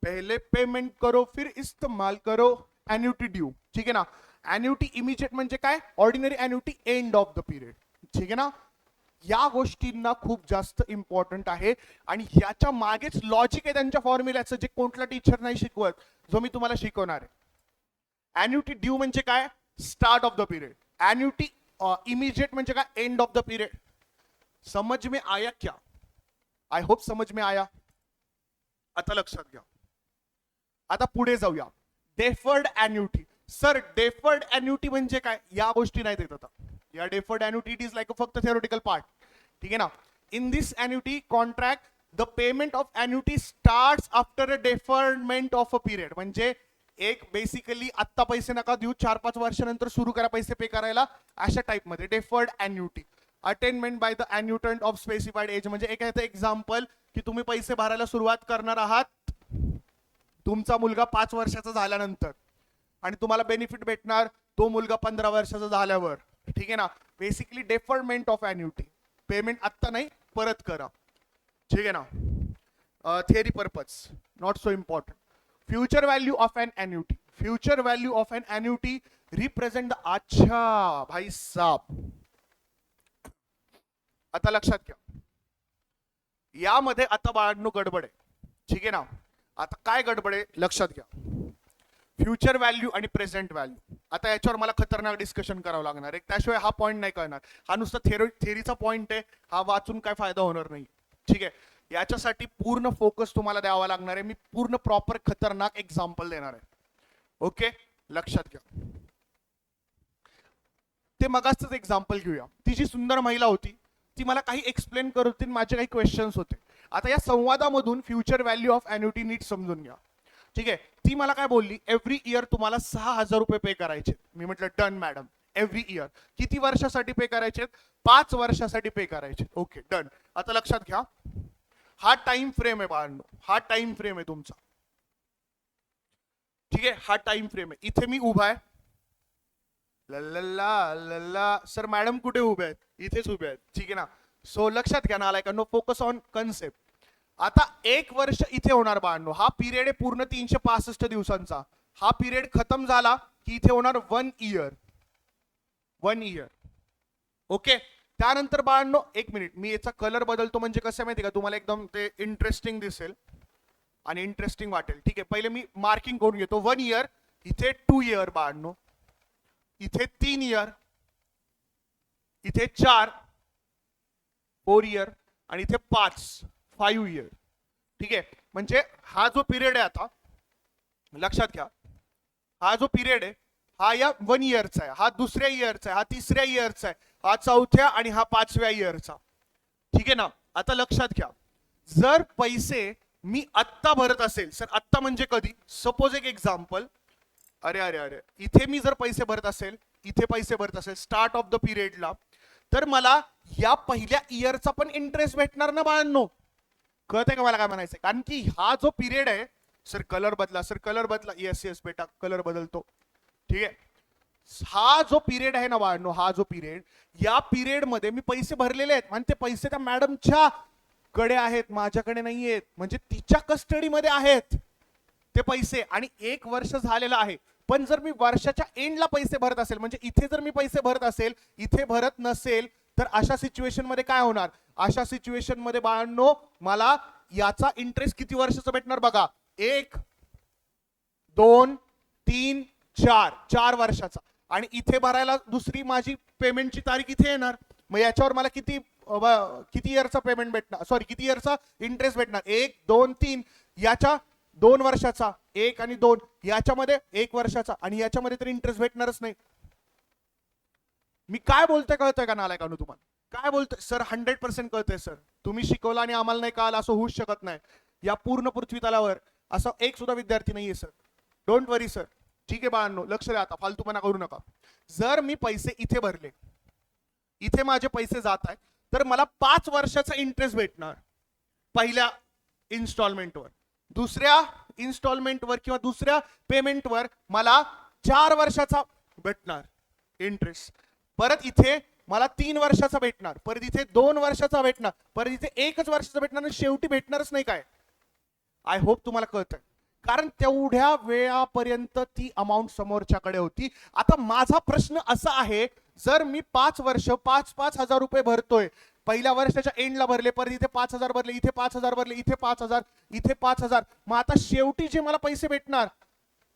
पहले पेमेंट करो फिर इस्तेमाल करो, एन्युटी ड्यू. ठीक आहे ना. एन्युटी इमिजिएट म्हणजे काय, ordinary annuity end of the period. ठीक आहे ना. या गोष्टींना खूप जास्त इम्पॉर्टंट आहे आणि ह्याच्या मागेच लॉजिक आहे त्यांच्या फॉर्म्युल्याचं, जे कोणता टीचर नाही शिकवत, जो मी तुम्हाला शिकवणार आहे. एन्युटी ड्यू म्हणजे काय, start of the period. Annuity immediate म्हणजे काय, एंड ऑफ द पिरियड. समझ में आया क्या? आय होप समझ में आया. आता लक्षात घ्या. आता पुढे जाऊया. Deferred annuity. Sir deferred annuity म्हणजे काय, या गोष्टी नाही देत आता. या deferred annuity it is like फक्त थिओरिटिकल पार्ट. ठीक आहे ना. In this annuity contract the payment of annuity starts after a deferment of a period. म्हणजे एक बेसिकली आत्ता पैसे नका देऊ, 4-5 वर्षानंतर सुरू करा पैसे पे करायला, अशा टाइप मध्ये deferred annuity. Attainment by the annuitant of specified age. म्हणजे एक आहे एक्झाम्पल की तुम्ही पैसे भरायला सुरुवात करणार आहात तुमचा मुलगा 5 वर्षाचा झाल्यानंतर, आणि तुम्हाला बेनिफिट भेटणार तो मुलगा 15 वर्षाचा झाल्यावर. ठीक आहे ना. Basically deferment of annuity. Payment आत्ता नाही, परत करा. ठीक आहे ना. Theory purpose not so important. Future value of an annuity. Future value of an annuity represent the. अच्छा भाई साहब, आता लक्षात घ्या. यामध्ये आता बाळांनो गडबड आहे. ठीक आहे ना. आता काय गडबड आहे लक्षात घ्या. फ्युचर व्हॅल्यू आणि प्रेझेंट व्हॅल्यू. आता याच्यावर मला खतरनाक डिस्कशन करावं लागणार आहे, त्याशिवाय हा पॉईंट नाही कळणार. हा नुसता थेअरीचा पॉईंट आहे, हा वाचून काय फायदा होणार नाही. ठीक आहे. याच्यासाठी पूर्ण फोकस तुम्हाला द्यावा लागणार आहे. मी पूर्ण प्रॉपर खतरनाक एक्झाम्पल देणार आहे. ओके, लक्षात घ्या. ते मगाचच एक्झाम्पल घेऊया. ती जी सुंदर महिला होती ती मला काही एक्सप्लेन करत होती, माझे काही क्वेश्चन्स होते. आता या संवादामधून फ्युचर व्हॅल्यू ऑफ अॅन्युटी नीट समजून घ्या. ठीक आहे. ती मला काय बोलली, एव्हरी इयर तुम्हाला 6,000 रुपये पे करायचे. मी म्हटलं डन मॅडम. एव्हरी इयर किती वर्षासाठी पे करायचे, 5 वर्षासाठी पे करायचे. Okay done. आता लक्षात घ्या, हा टाइम फ्रेम आहे बाळांनो, हा टाइम फ्रेम आहे तुमचा. ठीक आहे, हा टाइम फ्रेम आहे. इथे मी उभा आहे. लल्ला लल्ला सर मॅडम कुठे उभे आहेत, इथेच उभे आहेत. ठीक आहे ना. सो लक्षात घ्या नालायकांनो, फोकस ऑन कन्सेप्ट. आता 1 वर्ष इथे होणार बाळांनो, हा पिरियड आहे पूर्ण 365 दिवसांचा. हा पिरियड खतम झाला की इथे होणार 1 इयर. 1 इयर. ओके. त्यानंतर बाळांनो 1 मिनिट, मी याचा कलर बदलतो म्हणजे कसं माहिती का, तुम्हाला एकदम ते इंटरेस्टिंग दिसेल आणि इंटरेस्टिंग वाटेल. ठीक आहे. पहिले मी मार्किंग करून घेतो. 1 इयर, इथे 2 इयर बाळांनो, इथे 3 इयर, इथे 4 इयर आणि इथे 5 इयर. ठीक आहे. म्हणजे हा जो पिरियड आहे, आता लक्षात घ्या, हा जो पिरियड आहे हा या 1 इयरचा आहे, हा 2ऱ्या इयरचा आहे, हा 3ऱ्या इयरचा आहे, हा 4थ्या आणि हा 5व्या इयरचा. ठीक आहे ना. आता लक्षात घ्या, जर पैसे मी आत्ता भरत असेल, सर आत्ता म्हणजे कधी, सपोज एक एक्झाम्पल, अरे अरे अरे इथे मी जर पैसे भरत असेल, इथे पैसे भरत असेल स्टार्ट ऑफ द पिरियडला, तर मला या पहिल्या इयरचा पण इंटरेस्ट भेटणार ना बाळांनो. कळतंय का मला काय म्हणायचं. कारण की हा जो पिरियड आहे, सर कलर बदला, सर कलर बदला, येस येस बेटा कलर बदलतो. ठीक आहे. हा जो पिरियड आहे ना बाळांनो, हा जो पिरियड, या पिरियड मध्ये मी पैसे भरलेले आहेत आणि ते पैसे त्या मॅडमच्या कडे आहेत, माझ्याकडे नाही आहेत. म्हणजे तिच्या कस्टडीमध्ये आहेत ते पैसे आणि 1 वर्ष झालेलं आहे. पण जर मी वर्षाच्या एंडला पैसे भरत असेल, म्हणजे इथे जर मी पैसे भरत असेल, इथे भरत नसेल, तर अशा सिच्युएशन मध्ये काय होणार, अशा सिच्युएशन मध्ये बाळांनो मला याचा इंटरेस्ट किती वर्षाचा भेटणार बघा, 1 2 3 4 वर्षाचा. आणि इथे भरायला दुसरी माझी पेमेंटची तारीख इथे येणार. मग याच्यावर मला किती इयरचा पेमेंट भेटणार, सॉरी किती इयरचा इंटरेस्ट भेटणार, 1 2 3. याच्या 2 वर्षाचा, 1 आणि 2, याच्यामध्ये 1 वर्षाचा आणि याच्यामध्ये तर इंटरेस्ट भेटणारच नाही. मी काय बोलतोय कळतंय का नालायकांनो तुम्हाला, काय बोलतोय सर. 100% कळतंय सर. तुम्ही शिकवलं आणि आम्हाला नाही कळलं असं होऊच शकत नाही. या पूर्ण पृथ्वी तलावर असा एक सुद्धा विद्यार्थी नाहीये सर. Don't worry sir. ठीक आहे बाळांनो, लक्ष द्या, आता फालतूपणा करू नका. जर मी पैसे इथे भरले, इथे माझे पैसे जात आहेत, तर मला 5 वर्षाचा इंटरेस्ट भेटणार पहिल्या इन्स्टॉलमेंटवर. दुसऱ्या इन्स्टॉलमेंटवर किंवा दुसऱ्या पेमेंटवर मला 4 वर्षाचा भेटणार इंटरेस्ट. परत इथे मला 3 वर्षाचा भेटणार, परत इथे 2 वर्षाचा भेटणार, परत इथे 1 वर्षाचा भेटणार आणि शेवटी भेटणारच नाही काय. आय होप तुम्हाला कळतंय, कारण तेवढ्या वेळापर्यंत ती अमाऊंट समोरच्याकडे होती. आता माझा प्रश्न असा आहे, जर मी 5 वर्ष 5,000 रुपये भरतोय, पहिल्या वर्षाच्या एंडला भरले, परत इथे 5,000 भरले, इथे 5,000 भरले, इथे 5,000, इथे 5,000, मग आता शेवटी जे मला पैसे भेटणार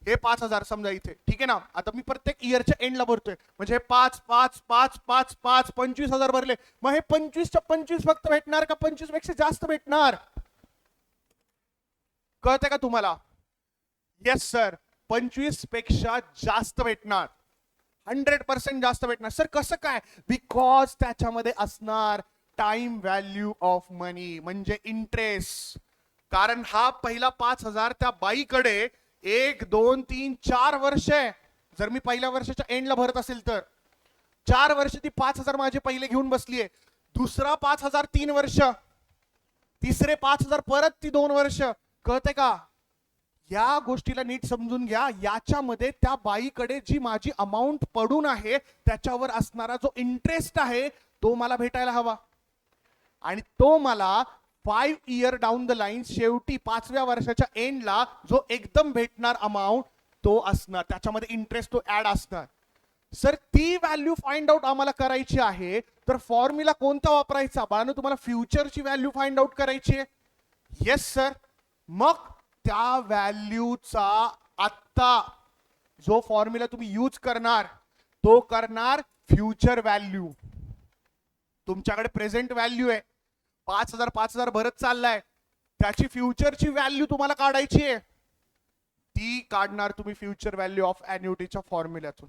हे 5,000 समजा इथे, ठीक आहे ना. आता मी प्रत्येक इयरच्या एंडला भरतोय, म्हणजे 5 5 5 5 5 25,000 भरले, मग हे 25च्या 25 फक्त भेटणार का 25 पेक्षा जास्त भेटणार? कळतंय का तुम्हाला? येस सर, 25 पेक्षा जास्त भेटणार, 100% जास्त भेटणार. सर कसं काय? बिकॉज त्याच्यामध्ये असणार टाइम व्हॅल्यू ऑफ मनी, म्हणजे इंटरेस्ट. कारण हा पहिला 5,000 त्या बाईकडे 1 2 3 4 वर्ष आहे. जर मी पहिल्या वर्षाच्या एंडला भरत असेल तर 4 वर्ष ती 5,000 माझे पहिले घेऊन बसलीये, दुसरा 5,000 3 वर्ष, तिसरे 5,000 परत ती 2 वर्ष. कळते का? या गोष्टीला नीट समजून घ्या. याच्यामध्ये त्या बाईकडे जी माझी अमाऊंट पडून आहे त्याच्यावर असणारा जो इंटरेस्ट आहे तो मला भेटायला हवा, आणि तो मला 5 इयर डाऊन द लाईन शेवटी 5व्या वर्षाच्या एंडला जो एकदम भेटणार अमाऊंट तो असणार, त्याच्यामध्ये इंटरेस्ट तो ऍड असणार. सर ती व्हॅल्यू फाइंड आउट आम्हाला करायची आहे, तर फॉर्म्युला कोणता वापरायचा? बाळांनो तुम्हाला फ्युचरची व्हॅल्यू फाइंड आउट करायची आहे. Yes sir. मग त्या व्हॅल्यूचा आत्ता जो फॉर्म्युला तुम्ही यूज करणार तो करणार फ्युचर व्हॅल्यू. तुमच्याकडे प्रेझेंट व्हॅल्यू आहे, 5,000 5,000 भरत चाललाय, त्याची फ्युचरची व्हॅल्यू तुम्हाला काढायची आहे, ती काढणार तुम्ही फ्युचर व्हॅल्यू ऑफ एन्युटीच्या फॉर्म्युल्यातून.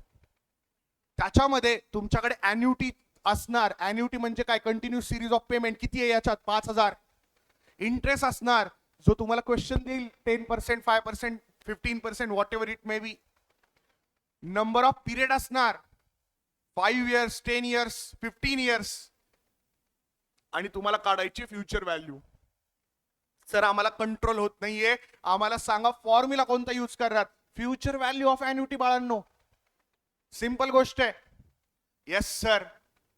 त्याच्यामध्ये तुमच्याकडे एन्युटी असणार, एन्युटी म्हणजे काय? Continuous series of payment. किती आहे याच्यात? 5,000. इंटरेस्ट असणार जो तुम्हाला क्वेश्चन देईल, 10% 5% 15% what ever it may be. Number off period असणार, 5 इयर्स 10 इयर्स 15 इयर्स, आणि तुम्हाला काढायची फ्युचर व्हॅल्यू. सर आम्हाला कंट्रोल होत नाहीये, आम्हाला सांगा फॉर्म्युला कोणता यूज करणार? फ्युचर व्हॅल्यू ऑफ एन्युटी बाळांनो, सिंपल गोष्ट आहे. Yes sir.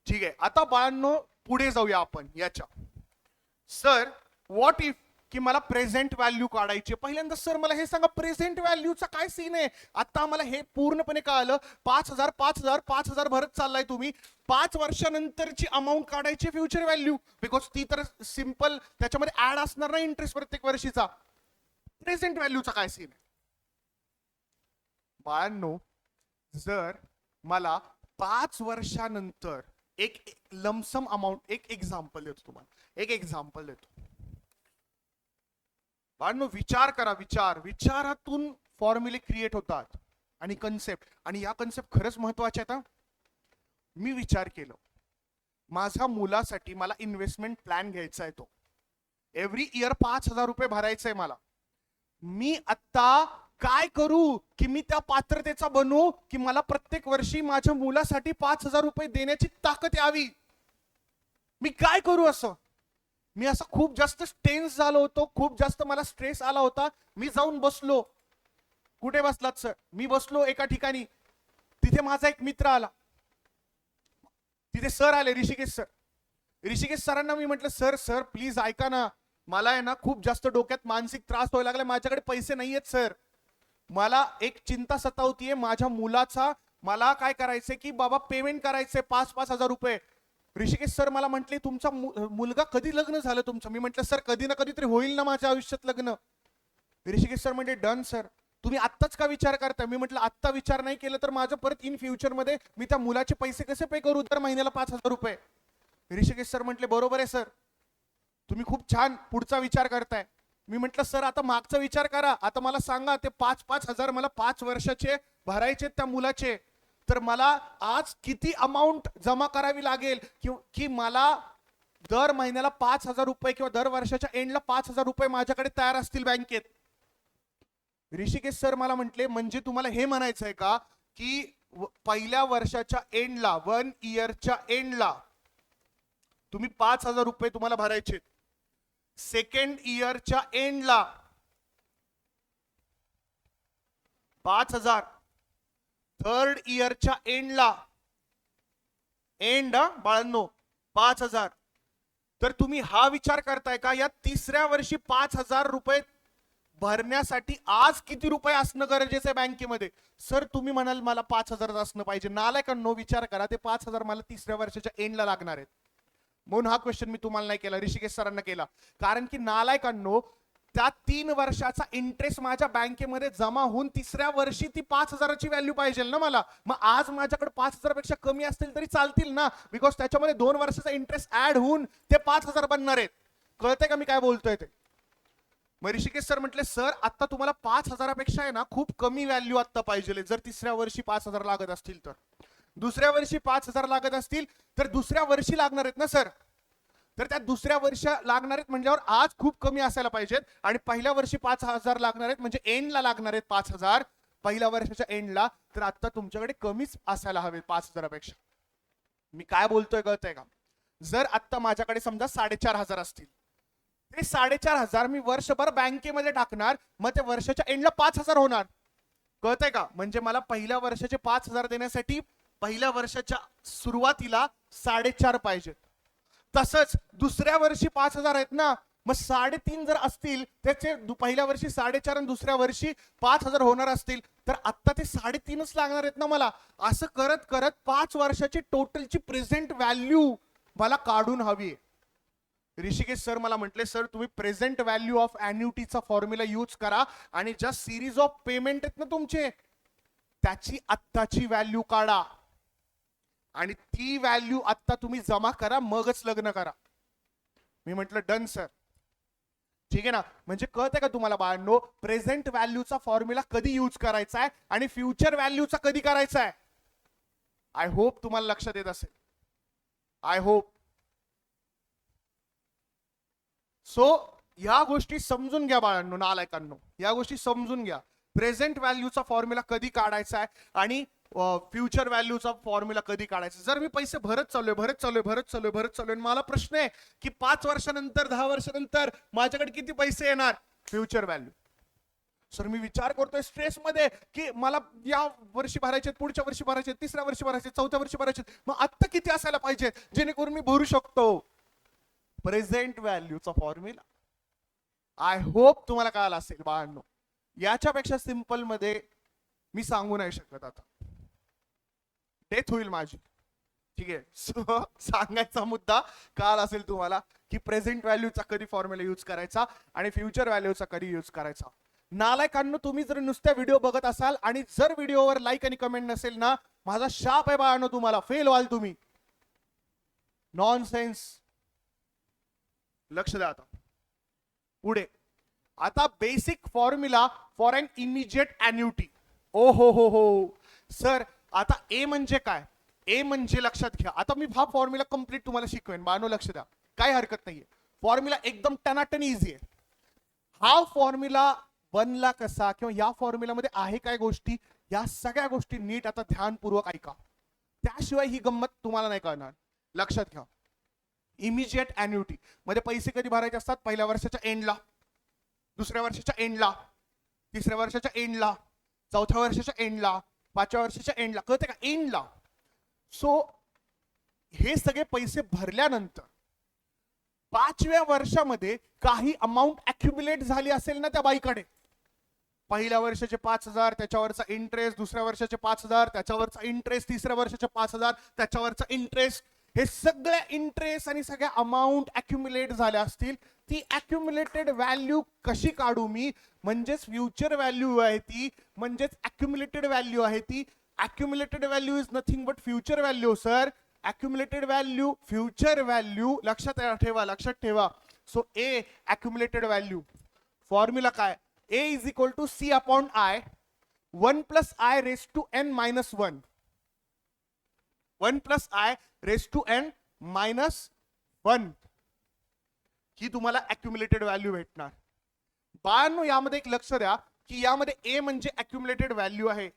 ठीक आहे, आता बाळांनो पुढे जाऊया आपण याच्या. सर व्हॉट इफ की मला प्रेझेंट व्हॅल्यू काढायची. पहिल्यांदा सर मला हे सांगा प्रेझेंट व्हॅल्यूचा काय सीन आहे? आता आम्हाला हे पूर्णपणे कळालं, 5,000 5,000 5,000 भरत चाललाय तुम्ही, 5 वर्षानंतरची अमाऊंट काढायची फ्युचर व्हॅल्यू, बिकॉज ती तर सिंपल त्याच्यामध्ये ऍड असणार ना इंटरेस्ट प्रत्येक वर्षीचा. प्रेझेंट व्हॅल्यूचा काय सीन आहे? बाळांनो जर मला 5 वर्षानंतर एक लमसम अमाऊंट, एक एक्झाम्पल देतो तुम्हाला, एक एक्झाम्पल देतो बाळांनो, विचार करा, विचारातून फॉर्म्युले क्रिएट होतात आणि कन्सेप्ट, आणि या कन्सेप्ट खरंच महत्वाच्या आहेत. मी विचार केलं, माझ्या मुलासाठी मला इन्व्हेस्टमेंट प्लॅन घ्यायचा आहे, तो एव्हरी इयर 5,000 रुपये भरायचंय मला. मी आता काय करू की मी त्या पात्रतेचा बनू की मला प्रत्येक वर्षी माझ्या मुलासाठी 5,000 रुपये देण्याची ताकद यावी? मी काय करू? असं मी असं खूप जास्त टेन्स झालो होतो, खूप जास्त मला स्ट्रेस आला होता. मी जाऊन बसलो. कुठे बसलात सर? मी बसलो एका ठिकाणी, तिथे माझा एक मित्र आला, तिथे सर आले, ऋषिकेश सर. ऋषिकेश सरांना मी म्हटलं, सर सर प्लीज ऐका ना, मला आहे ना खूप जास्त डोक्यात मानसिक त्रास व्हायला लागला, माझ्याकडे पैसे नाहीयेत सर, मला एक चिंता सतावतीये माझ्या मुलाचा, मला काय करायचंय की बाबा पेमेंट करायचंय 5,000 रुपये. ऋषिकेश सर मला म्हटले, तुमचा मुलगा कधी लग्न झालं तुमचं? मी म्हटलं सर कधी ना कधीतरी होईल ना माझ्या आयुष्यात लग्न. ऋषिकेश सर म्हणजे डन सर, तुम्ही आत्ताच का विचार करताय? मी म्हटलं आत्ता विचार नाही केलं तर माझं परत इन फ्युचर मध्ये मी त्या मुलाचे पैसे कसे पे करू दर महिन्याला 5,000 रुपये? ऋषिकेश सर म्हटले बरोबर आहे सर, तुम्ही खूप छान पुढचा विचार करताय. मी म्हटलं सर आता मागचा विचार करा, आता मला सांगा ते 5,000 मला 5 वर्षाचे भरायचे त्या मुलाचे, तर मला आज किती अमाऊंट जमा करावी लागेल की मला दर महिन्याला 5,000 रुपये किंवा दर वर्षाच्या एंडला 5,000 रुपये माझ्याकडे तयार असतील बँकेत? ऋषिकेश सर मला म्हटले म्हणजे तुम्हाला हे म्हणायचं आहे का की पहिल्या वर्षाच्या एंडला 1 इयरच्या एंडला तुम्ही 5,000 रुपये तुम्हाला भरायचे, सेकंड इयरच्या एंडला 5,000, थर्ड इयरच्या एंडला बाळांनो 5,000. तर तुम्ही हा विचार करताय का या तिसऱ्या वर्षी 5,000 रुपये भरण्यासाठी आज किती रुपये असणं गरजेचं आहे बँकेमध्ये? सर तुम्ही म्हणाल मला 5,000 असणं पाहिजे. नालायकांनो विचार करा, ते 5,000 मला तिसऱ्या वर्षाच्या एंडला लागणार आहेत. म्हणून हा क्वेश्चन मी तुम्हाला नाही केला, ऋषिकेश सरांना केला. कारण की नालायकांनो त्या 3 वर्षाचा इंटरेस्ट माझ्या बँकेमध्ये जमा होऊन तिसऱ्या वर्षी ती 5,000ची व्हॅल्यू पाहिजे ना मला. मग आज माझ्याकडे 5,000 पेक्षा कमी असतील तरी चालतील ना, बिकॉज त्याच्यामध्ये 2 वर्षाचा इंटरेस्ट ऍड होऊन ते 5,000 बनणार आहेत. कळतंय का मी काय बोलतोय ते? मग ऋषिकेश सर म्हटले सर आता तुम्हाला 5,000पेक्षा आहे ना खूप कमी व्हॅल्यू आता पाहिजे. जर तिसऱ्या वर्षी 5,000 लागत असतील तर, दुसऱ्या वर्षी 5,000 लागत असतील तर दुसऱ्या वर्षी लागणार आहेत ना सर. तर त्या दुसऱ्या वर्ष लागणार आहेत म्हणल्यावर आज खूप कमी असायला पाहिजेत, आणि पहिल्या वर्षी 5,000 लागणार आहेत म्हणजे एंडला लागणार आहेत 5,000 पहिल्या वर्षाच्या एंडला. तर आता तुमच्याकडे कमीच असायला हवे 5,000पेक्षा. मी काय बोलतोय कळतंय का? जर आता माझ्याकडे समजा 4,500 असतील, ते 4,500 मी वर्षभर बँकेमध्ये टाकणार, मग ते वर्षाच्या एंडला 5,000 होणार. कळतंय का? म्हणजे मला पहिल्या वर्षाचे 5,000 देण्यासाठी पहिल्या वर्षाच्या सुरुवातीला 4,500 पाहिजेत. तसंच दुसऱ्या वर्षी 5,000 आहेत ना, मग 3.5 जर असतील त्याचे पहिल्या वर्षी 4,500 आणि दुसऱ्या वर्षी 5,000 होणार असतील तर आता ते 3.5च लागणार आहेत ना मला. असं करत करत 5 वर्षाची टोटलची प्रेझेंट व्हॅल्यू मला काढून हवी. ऋषिकेश सर मला म्हटले सर तुम्ही प्रेझेंट व्हॅल्यू ऑफ अॅन्युटीचा फॉर्म्युला यूज करा आणि ज्या सिरीज ऑफ पेमेंट आहेत ना तुमचे त्याची आत्ताची व्हॅल्यू काढा आणि ती व्हॅल्यू आता तुम्ही जमा करा, मगच लग्न करा. मी म्हटलं डन सर. ठीक आहे ना. म्हणजे कळतंय का तुम्हाला बाळांनो प्रेझेंट व्हॅल्यूचा फॉर्म्युला कधी यूज करायचा आहे आणि फ्युचर व्हॅल्यूचा कधी करायचा आहे? आय होप तुम्हाला लक्षात येत असेल. I hope so. या गोष्टी समजून घ्या बाळांनो, नालायकांनो या गोष्टी समजून घ्या. प्रेझेंट व्हॅल्यूचा फॉर्म्युला कधी काढायचा आहे आणि फ्युचर व्हॅल्यूचा फॉर्म्युला कधी काढायचा. जर मी पैसे भरत चाललोय मला प्रश्न आहे की 5 वर्षानंतर 10 वर्षानंतर माझ्याकडे किती पैसे येणार? Future value. सर मी विचार करतोय स्ट्रेस मध्ये की मला या वर्षी भरायचे, पुढच्या वर्षी भरायचे, तिसऱ्या वर्षी भरायचे, चौथ्या वर्षी भरायचे, मग आता किती असायला पाहिजे जेणेकरून मी भरू शकतो? प्रेझेंट व्हॅल्यूचा फॉर्म्युला. आय होप तुम्हाला कळालं असेल बाळांनो. याच्यापेक्षा सिंपल मध्ये मी सांगू नाही शकत. आता डेथ होईल माझी. ठीक आहे. सो सांगायचा मुद्दा कळाला असेल तुम्हाला की प्रेझेंट व्हॅल्यूचा कधी फॉर्म्युला यूज करायचा आणि फ्युचर व्हॅल्यूचा कधी यूज करायचा. नालायकांनो तुम्ही जर नुसत्या व्हिडिओ बघत असाल आणि जर व्हिडिओवर लाईक आणि कमेंट नसेल ना, माझा शाप आहे बाळांनो तुम्हाला, फेल व्हाल तुम्ही. नॉनसेन्स. लक्ष द्या आता पुढे. आता basic formula for an immediate annuity. ओ हो सर आता ए म्हणजे काय? ए म्हणजे लक्षात घ्या, आता मी हा फॉर्म्युला कंप्लीट तुम्हाला शिकवेन बाळांनो, लक्ष द्या काही हरकत नाहीये. फॉर्म्युला एकदम टनाटन इझी आहे. हा फॉर्म्युला बनला कसा किंवा या फॉर्म्युलामध्ये आहे काय गोष्टी, या सगळ्या गोष्टी नीट आता ध्यानपूर्वक ऐका, त्याशिवाय ही गंमत तुम्हाला नाही कळणार. लक्षात घ्या. इमिजिएट अॅन्युटी मध्ये पैसे कधी भरायचे असतात? पहिल्या वर्षाच्या एंडला, दुसऱ्या वर्षाच्या एंडला, तिसऱ्या वर्षाच्या एंडला, चौथ्या वर्षाच्या एंडला, 5व्या वर्षाच्या एंडला. कळते का? एंडला. सो हे सगळे पैसे भरल्यानंतर 5व्या वर्षामध्ये काही अमाऊंट अॅक्युम्युलेट झाली असेल ना त्या बाईकडे. पहिल्या वर्षाचे 5,000 त्याच्यावरचा इंटरेस्ट, दुसऱ्या वर्षाचे 5,000 त्याच्यावरचा इंटरेस्ट, तिसऱ्या वर्षाचे 5,000 त्याच्यावरचा इंटरेस्ट, हे सगळे इंटरेस्ट आणि सगळ्या अमाऊंट अॅक्युम्युलेट झाल्या असतील. ती अॅक्युम्युलेटेड व्हॅल्यू कशी काढू मी? म्हणजेच फ्युचर व्हॅल्यू आहे ती, म्हणजेच अॅक्युम्युलेटेड व्हॅल्यू आहे ती. Accumulated value is nothing but future value sir. Accumulated value, future value. लक्षात ठेवा, लक्षात ठेवा. So A accumulated value formula काय? A is equal to C upon I 1 + i raised to n - 1. 1 + i raised to n - 1 ही तुम्हाला अॅक्युम्युलेटेड value भेटणार. बाळांनो यामध्ये एक लक्ष द्या, की यामध्ये ए म्हणजे अक्युमुलेटेड व्हॅल्यू आहे,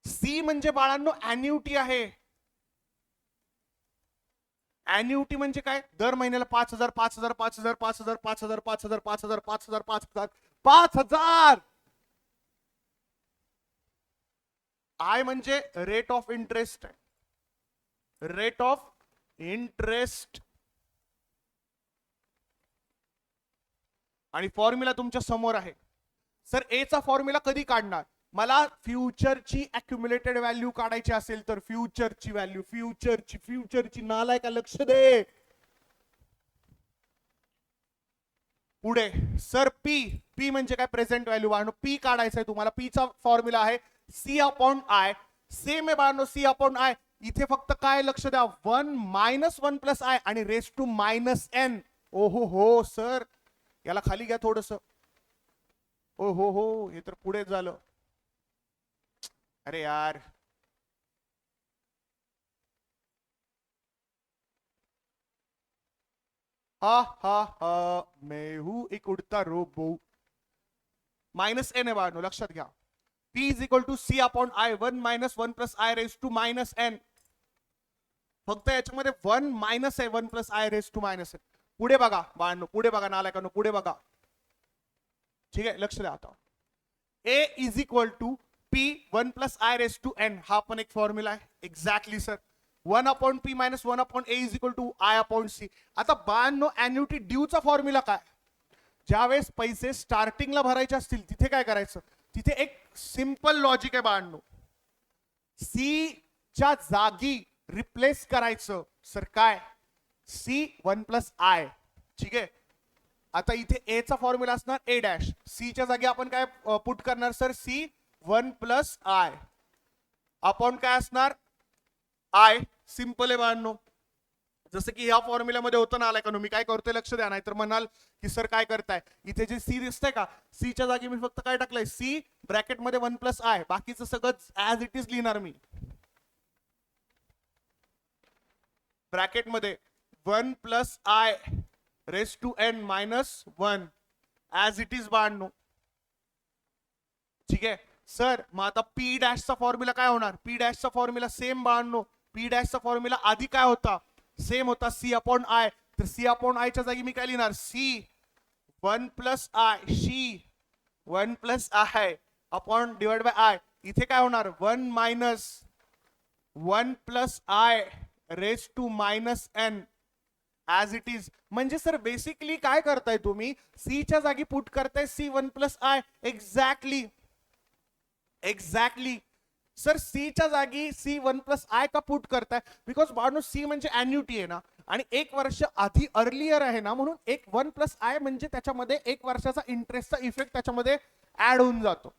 सी म्हणजे बाळांनो अॅन्युटी आहे. अॅन्युटी म्हणजे काय? दर महिन्याला 5,000 5,000 5,000 5,000 5,000 5,000 5,000 5,000 5,000 5,000. आय म्हणजे रेट ऑफ इंटरेस्ट आहे, रेट ऑफ इंटरेस्ट. आणि फॉर्म्युला तुमच्या समोर आहे. सर ए चा फॉर्म्युला कधी काढणार? मला फ्युचरची अक्युमुलेटेड व्हॅल्यू काढायची असेल तर फ्युचरची व्हॅल्यू, फ्युचरची नालाय का, लक्ष दे. पुढे सर पी म्हणजे काय? Present value. बाळांनो पी काढायचं आहे तुम्हाला. पी चा फॉर्म्युला आहे सी अपॉन आय. सेम आहे बाळांनो, सी अपॉन आय. इथे फक्त काय लक्ष द्या, 1 - 1 + आय आणि रेस टू -n. ओहो हो सर, याला खाली घ्या थोडस. ओ हो, हे तर पुढे झालं. अरे यार, हा मैं हूं एक उड़ता रोबो. -n आहे बाळांनो, लक्षात घ्या. P = C upon I, 1 - 1 + I raise to -n. फक्त याच्यामध्ये 1 मायनस आहे, 1 + I रेस टू -n. पुढे बघा बाळांनो, पुढे बघा नालायकांनो, पुढे बघा. ठीक आहे, लक्ष द्या आता. A = P 1 + I raise to n. हा पण एक फॉर्म्युला आहे. Exactly sir. 1/P - 1/A = I/C. आता बाळांनो अॅन्युटी ड्यूचा फॉर्म्युला काय? ज्यावेळेस पैसे स्टार्टिंगला भरायचे असतील तिथे काय करायचं? तिथे एक सिंपल लॉजिक आहे बाळांनो, सी च्या जागी रिप्लेस करायचं. सर काय? C 1 + I. ठीक आहे. आता इथे ए चा फॉर्म्युला असणार A'. सी च्या जागी आपण काय पुट करणार सर? C 1 + I अपॉन काय असणार? आय. सिंपल आहे बाळांनो. जसं की ह्या फॉर्म्युल्यामध्ये होतं ना, आलाय का? मी काय करतोय लक्ष द्या, नाही तर म्हणाल की सर काय करताय. इथे जे सी दिसतंय का, सी च्या जागी मी फक्त काय टाकलंय? सी ब्रॅकेटमध्ये 1 + I. बाकीचं सगळं ऍज इट इज लिहिणार मी. ब्रॅकेटमध्ये 1 + I raise to n -1 as it is बाळांनो. ठीक आहे सर. मग आता P' चा फॉर्म्युला काय होणार? P' चा फॉर्म्युला सेम बाळांनो. P' चा फॉर्म्युला आधी काय होता? सेम होता C अपॉन I. तर C अपॉन I च्या जागी मी काय लिहिणार? C 1 + I. C 1 + I upon divide by I. इथे काय होणार? 1 - 1 + I raise to -n as it is. म्हणजे सर बेसिकली काय करताय तुम्ही? सी च्या जागी पुट करताय C 1 + I. Exactly sir. C च्या जागी C 1 + I का पुट करताय? बिकॉज बाळांनो सी म्हणजे अॅन्युटी आहे ना, आणि 1 वर्ष आधी अर्लियर आहे ना, म्हणून 1 + I म्हणजे त्याच्यामध्ये 1 वर्षाचा इंटरेस्टचा इफेक्ट त्याच्यामध्ये ऍड होऊन जातो.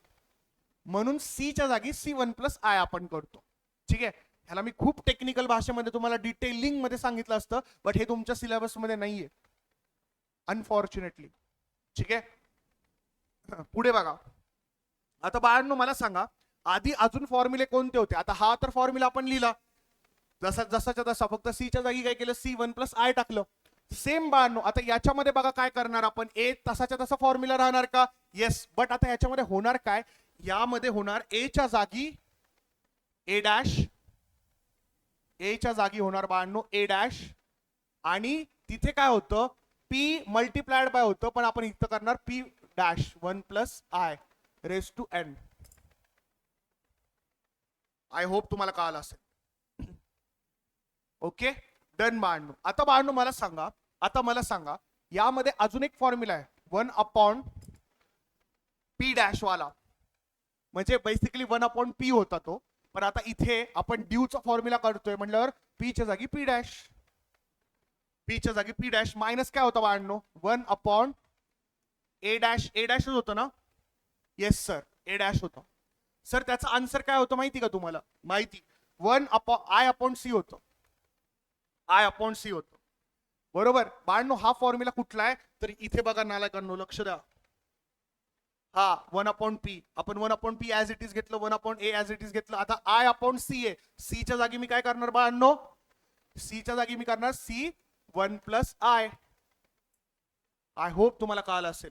म्हणून सी च्या जागी C 1 + I आपण करतो. ठीक आहे. ह्याला मी खूप टेक्निकल भाषेमध्ये तुम्हाला डिटेलिंग मध्ये सांगितलं असतं, बट हे तुमच्या सिलेबस मध्ये नाहीये अनफॉर्च्युनेटली. ठीक आहे. पुढे बघा. आता बाळांनो मला सांगा, आधी अजून फॉर्म्युले कोणते होते? आता हा तर फॉर्म्युला आपण लिहिला जसाच्या तसा, फक्त सी च्या जागी काय केलं? C 1 + I टाकलं. सेम बाळांनो आता याच्यामध्ये बघा काय करणार आपण? ए तसाच्या तसा फॉर्म्युला राहणार का? येस. बट आता याच्यामध्ये होणार काय? यामध्ये होणार ए च्या जागी A', ए च्या जागी होणार बाळांनो A', आणि तिथे काय होतं? P मल्टिप्लाइड बाय होतं, पण आपण इथं करणार P' 1 + I raise to n. I hope तुम्हाला कळालं असेल. ओके डन बाळांनो. आता बाळांनो मला सांगा, यामध्ये अजून एक फॉर्म्युला आहे 1/P' वाला, म्हणजे बेसिकली 1/P होता तो. पण आता इथे आपण ड्यूचा फॉर्म्युला करतोय म्हणल्यावर P च्या जागी P'. P च्या जागी P' मायनस काय होतं बाळांनो? 1/A'. होतं ना? येस सर, A' होतं. सर त्याचा आन्सर काय होतं माहिती का तुम्हाला? माहिती. 1/I/C होतं. I/C होतं. बरोबर बाळांनो. हा फॉर्म्युला कुठला आहे? तर इथे बघा नालायकांनो, लक्ष द्या. हा 1/P. आपण 1/P ऍज इट इज घेतलं, 1/A ऍज इट इज घेतलं. आता I/C आहे. सी च्या जागी मी काय करणार बाळांनो? सी च्या जागी मी करणार C 1 plus I. I hope तुम्हाला कळालं असेल.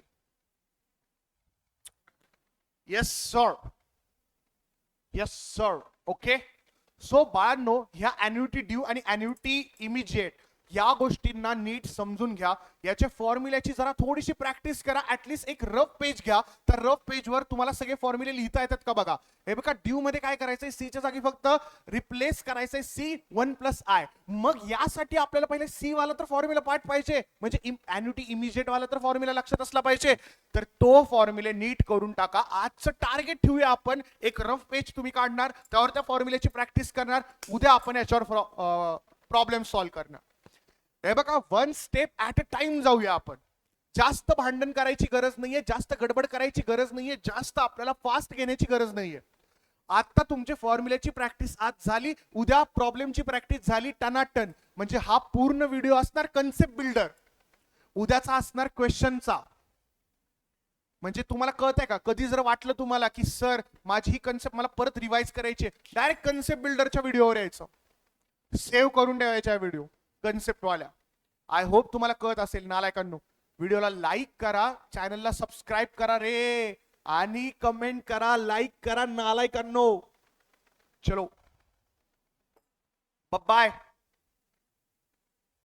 Yes sir, yes sir. Okay, so बाळांनो, ह्या अॅन्युटी ड्यू आणि अॅन्युटी इमिजिएट या गोष्टींना नीट समजून घ्या. याच्या फॉर्म्युल्याची जरा थोडीशी प्रॅक्टिस करा. ऍटलीस्ट एक रफ पेज घ्या. तर रफ पेजवर तुम्हाला सगळे फॉर्म्युले लिहिता येतात का बघा. हे बघा, ड्यू मध्ये काय करायचंय, सी च्या जागी फक्त रिप्लेस करायचंय सी 1 प्लस आय. मग यासाठी आपल्याला पहिले सी वाला तर फॉर्म्युला पाठ पाहिजे, म्हणजे अॅन्युटी इमिजिएट वाला तर फॉर्म्युला लक्षात असला पाहिजे. तर तो फॉर्म्युले नीट करून टाका. आजचं टार्गेट ठेवूया आपण, एक रफ पेज तुम्ही काढणार, त्यावर त्या फॉर्म्युल्याची प्रॅक्टिस करणार. उद्या आपण याच्यावर प्रॉब्लेम सॉल्व्ह करणार. हे बघा, 1 स्टेप ऍट अ टाइम जाऊया आपण. जास्त भांडण करायची गरज नाहीये, जास्त गडबड करायची गरज नाहीये, जास्त आपल्याला फास्ट घेण्याची गरज नाहीये. आता तुमची फॉर्म्युल्याची प्रॅक्टिस आज झाली, उद्या प्रॉब्लेमची प्रॅक्टिस झाली टनाटन. म्हणजे हा पूर्ण व्हिडिओ असणार कन्सेप्ट बिल्डर, उद्याचा असणार क्वेश्चनचा. म्हणजे तुम्हाला कळतंय का, कधी जर वाटलं तुम्हाला की सर माझी ही कन्सेप्ट मला परत रिवाइज करायची, डायरेक्ट कन्सेप्ट बिल्डरच्या व्हिडिओवर यायचं, सेव्ह करून ठेवायच्या व्हिडिओ कन्सेप्ट वाल्या. आय होप तुम्हाला कळत असेल नालायकांनो. व्हिडिओला लाईक करा, चॅनलला सबस्क्राईब करा रे, आणि कमेंट करा, लाईक करा नालायकांनो. चलो बाय.